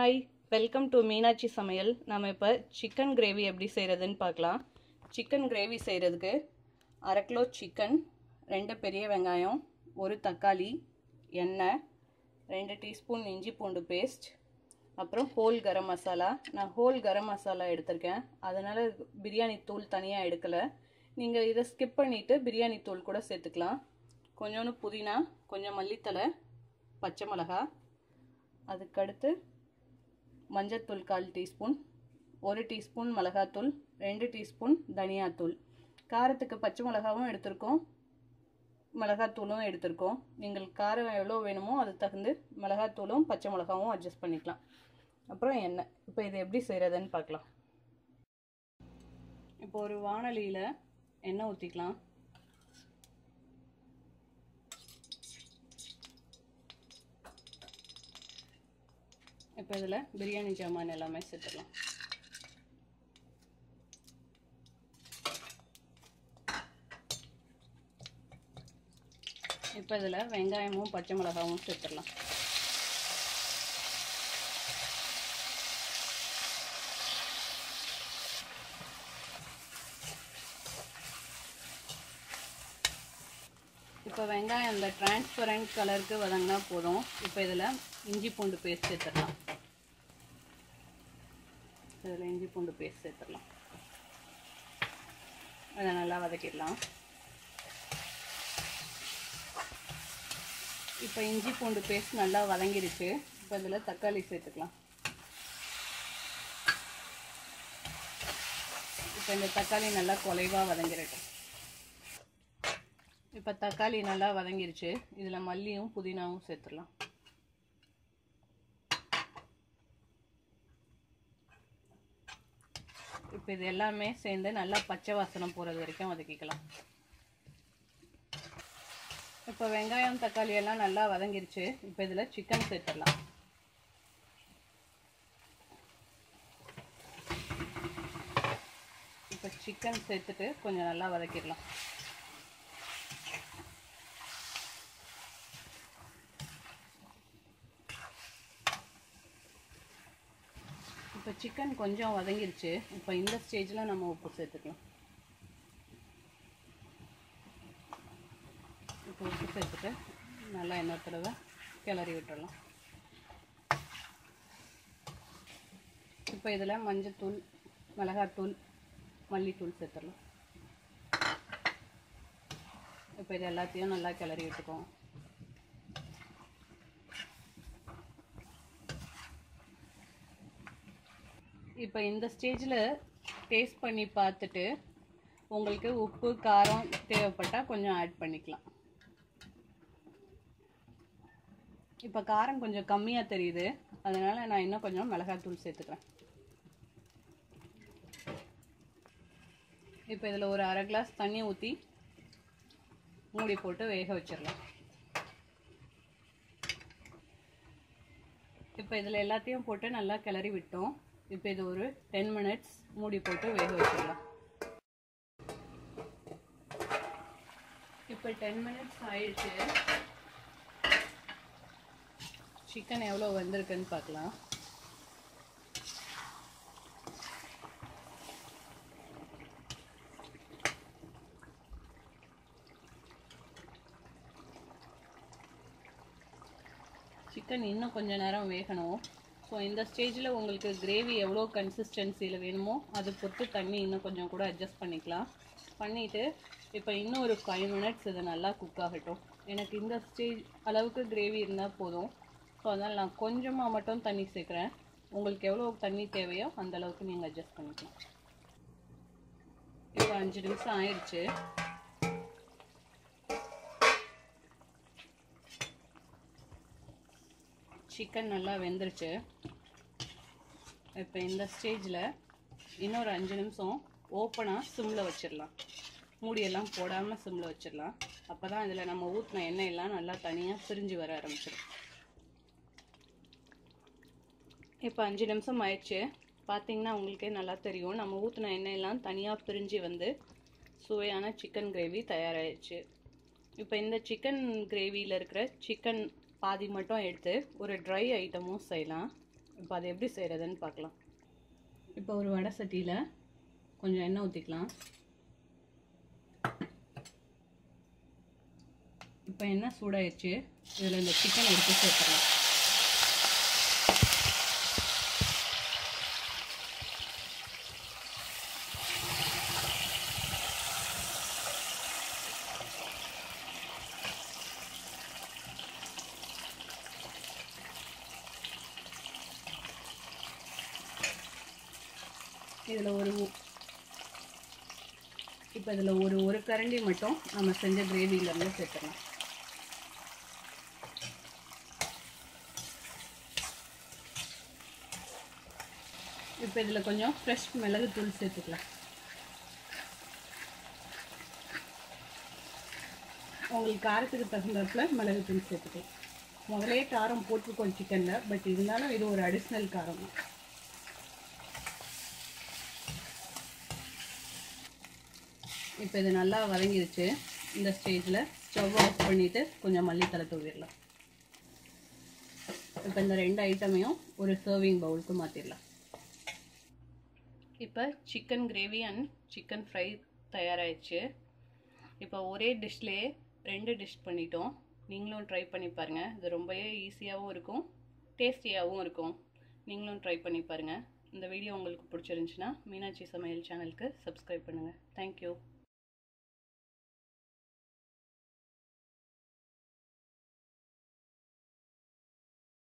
Hi, welcome to Meenakshi சமையல். நம்ம இப்போ சிக்கன் கிரேவி எப்படி செய்கிறதுன்னு பார்க்கலாம். சிக்கன் கிரேவி செய்கிறதுக்கு 1/2 கிலோ சிக்கன், 2 பெரிய வெங்காயம், 1 தக்காளி, எண்ணெய், 2 டீஸ்பூன் இஞ்சி பூண்டு பேஸ்ட், அப்புறம் ஹோல் கரம் மசாலா. நான் ஹோல் கரம் மசாலா எடுத்திருக்கேன், அதனால் பிரியாணி தூள் தனியாக எடுக்கலை. நீங்கள் இதை ஸ்கிப் பண்ணிவிட்டு பிரியாணி தூள் கூட சேர்த்துக்கலாம். கொஞ்சோண்டு புதினா, கொஞ்சம் மல்லித்தலை, பச்சை மிளகா, அதுக்கடுத்து மஞ்சத்தூள் 1/4 டீஸ்பூன், 1 டீஸ்பூன் மிளகாத்தூள், 2 டீஸ்பூன் தனியாத்தூள். காரத்துக்கு பச்சை மிளகாவும் எடுத்திருக்கோம், மிளகாத்தூளும் எடுத்திருக்கோம். நீங்கள் காரம் எவ்வளோ வேணுமோ அது தகுந்து மிளகாத்தூளும் பச்சை மிளகாவும் அட்ஜஸ்ட் பண்ணிக்கலாம். அப்புறம் எண்ணெய். இப்போ இது எப்படி செய்கிறதுன்னு பார்க்கலாம். இப்போ ஒரு வாணலியில் எண்ணெய் ஊற்றிக்கலாம். இப்போ இதில் பிரியாணி ஜாமான் எல்லாமே சேர்த்துக்கலாம். இப்போ இதில் வெங்காயமும் பச்சை மிளகாவும் சேர்த்துடலாம். இப்போ வெங்காயம் இந்த டிரான்ஸ்பரண்ட் கலருக்கு வதங்கினா போதும். இப்போ இதில் இஞ்சி பூண்டு பேஸ்ட் சேர்த்துடலாம். இதில் இஞ்சி பூண்டு பேஸ்ட் சேர்த்துடலாம். அதை நல்லா வதக்கிடலாம். இப்போ இஞ்சி பூண்டு பேஸ்ட் நல்லா வதங்கிடுச்சு. இப்போ இதில் தக்காளி சேர்த்துக்கலாம். இப்போ இந்த தக்காளி நல்லா குலைவாக வதங்கிடட்டும். இப்போ தக்காளி நல்லா வதங்கிருச்சு. இதில் மல்லியும் புதினாவும் சேர்த்துடலாம். இப்போ இது எல்லாமே சேர்ந்து நல்லா பச்சை வாசனை போகிறது வரைக்கும் வதக்கிக்கலாம். இப்போ வெங்காயம் தக்காளி எல்லாம் நல்லா வதங்கிருச்சு. இப்போ இதில் சிக்கன் சேர்த்துடலாம். இப்போ சிக்கன் சேர்த்துட்டு கொஞ்சம் நல்லா வதக்கிடலாம். இப்போ சிக்கன் கொஞ்சம் வதங்கிருச்சு. இப்போ இந்த ஸ்டேஜில் நம்ம உப்பு சேர்த்துக்கலாம். இப்போ உப்பு சேர்த்துட்டு நல்லா இன்னொரு தடவை கிளறி விட்டுடலாம். இப்போ இதில் மஞ்சத்தூள், மிளகாத்தூள், மல்லித்தூள் சேர்த்துடலாம். இப்போ இது எல்லாத்தையும் நல்லா கிளறி விட்டுக்குவோம். இப்போ இந்த ஸ்டேஜில் டேஸ்ட் பண்ணி பார்த்துட்டு உங்களுக்கு உப்பு காரம் தேவைப்பட்டால் கொஞ்சம் ஆட் பண்ணிக்கலாம். இப்போ காரம் கொஞ்சம் கம்மியாக தெரியுது, அதனால் நான் இன்னும் கொஞ்சம் மிளகாத்தூள் சேர்த்துக்கிறேன். இப்போ இதில் ஒரு 1/2 கிளாஸ் தண்ணி ஊற்றி மூடி போட்டு வேக வச்சிடலாம். இப்போ இதில் எல்லாத்தையும் போட்டு நல்லா கிளறி விட்டோம். இப்போ இது ஒரு 10 மினிட்ஸ் மூடி போட்டு வேக வச்சிடலாம். இப்போ 10 மினிட்ஸ் ஆயிடுச்சு. சிக்கன் எவ்வளோ வந்திருக்குன்னு பார்க்கலாம். சிக்கன் இன்னும் கொஞ்சம் நேரம் வேகணும். ஸோ இந்த ஸ்டேஜில் உங்களுக்கு கிரேவி எவ்வளோ கன்சிஸ்டன்சியில் வேணுமோ அது பொறுத்து தண்ணி இன்னும் கொஞ்சம் கூட அட்ஜஸ்ட் பண்ணிக்கலாம். பண்ணிவிட்டு இப்போ இன்னும் ஒரு 5 மினிட்ஸ் இது நல்லா குக் ஆகட்டும். எனக்கு இந்த ஸ்டேஜ் அளவுக்கு கிரேவி இருந்தால் போதும். ஸோ அதனால் நான் கொஞ்சமாக மட்டும் தண்ணி சேர்க்குறேன். உங்களுக்கு எவ்வளோ தண்ணி தேவையோ அந்த அளவுக்கு நீங்கள் அட்ஜஸ்ட் பண்ணிக்கலாம். இப்போ 5 நிமிஷம் ஆயிடுச்சு. சிக்கன் நல்லா வெந்துருச்சு. இப்போ இந்த ஸ்டேஜில் இன்னொரு 5 நிமிஷம் ஓப்பனாக சிம்மில் வச்சிடலாம். மூடியெல்லாம் போடாமல் சிம்மில் வச்சிடலாம். அப்போ தான் இதில் நம்ம ஊற்றின எண்ணெயெல்லாம் நல்லா தனியாக பிரிஞ்சு வர ஆரம்பிச்சிடும். இப்போ 5 நிமிஷம் ஆயிடுச்சு. பார்த்திங்கன்னா உங்களுக்கே நல்லா தெரியும், நம்ம ஊற்றின எண்ணெயெல்லாம் தனியாக பிரிஞ்சு வந்து சுவையான சிக்கன் கிரேவி தயாராகிடுச்சு. இப்போ இந்த சிக்கன் கிரேவியில் இருக்கிற சிக்கன் பாதி மட்டும் எடுத்து ஒரு ட்ரை ஐட்டமும் செய்யலாம். இப்போ அதை எப்படி செய்கிறதுன்னு பார்க்கலாம். இப்போ ஒரு வடை சட்டியில் கொஞ்சம் எண்ணெய் ஊற்றிக்கலாம். இப்போ எண்ணெய் சூடாயிடுச்சு. இதில் இந்த சிக்கன் எடுத்து சேர்த்துக்கலாம். இதில் ஒரு கரண்டி மட்டும் நம்ம செஞ்ச கிரேவியிலேருந்து சேர்த்துக்கலாம். இப்போ இதில் கொஞ்சம் ஃப்ரெஷ் மிளகுத்தூள் சேர்த்துக்கலாம். உங்களுக்கு காரத்துக்கு தகுந்தாப்புல மிளகுத்தூள் சேர்த்துக்கலாம். முதலே காரம் போட்டுருக்கோம் சிக்கனில், பட் இருந்தாலும் இது ஒரு அடிஷ்னல் காரம். இப்போ இது நல்லா வதங்கிடுச்சு. இந்த ஸ்டேஜில் ஸ்டவ் ஆஃப் பண்ணிவிட்டு கொஞ்சம் மல்லித்தலை தூவிடலாம். இப்போ இந்த 2 ஐட்டமையும் ஒரு சர்விங் பவுலுக்கு மாற்றிடலாம். இப்போ chicken gravy and chicken fry தயாராகிடுச்சு. இப்போ ஒரே டிஷ்லேயே 2 டிஷ் பண்ணிட்டோம். நீங்களும் ட்ரை பண்ணி பாருங்கள். இது ரொம்பவே ஈஸியாகவும் இருக்கும், டேஸ்டியாகவும் இருக்கும். நீங்களும் ட்ரை பண்ணி பாருங்கள். இந்த வீடியோ உங்களுக்கு பிடிச்சிருந்துச்சுன்னா மீனாட்சி சமையல் சேனலுக்கு சப்ஸ்கிரைப் பண்ணுங்கள். தேங்க்யூ.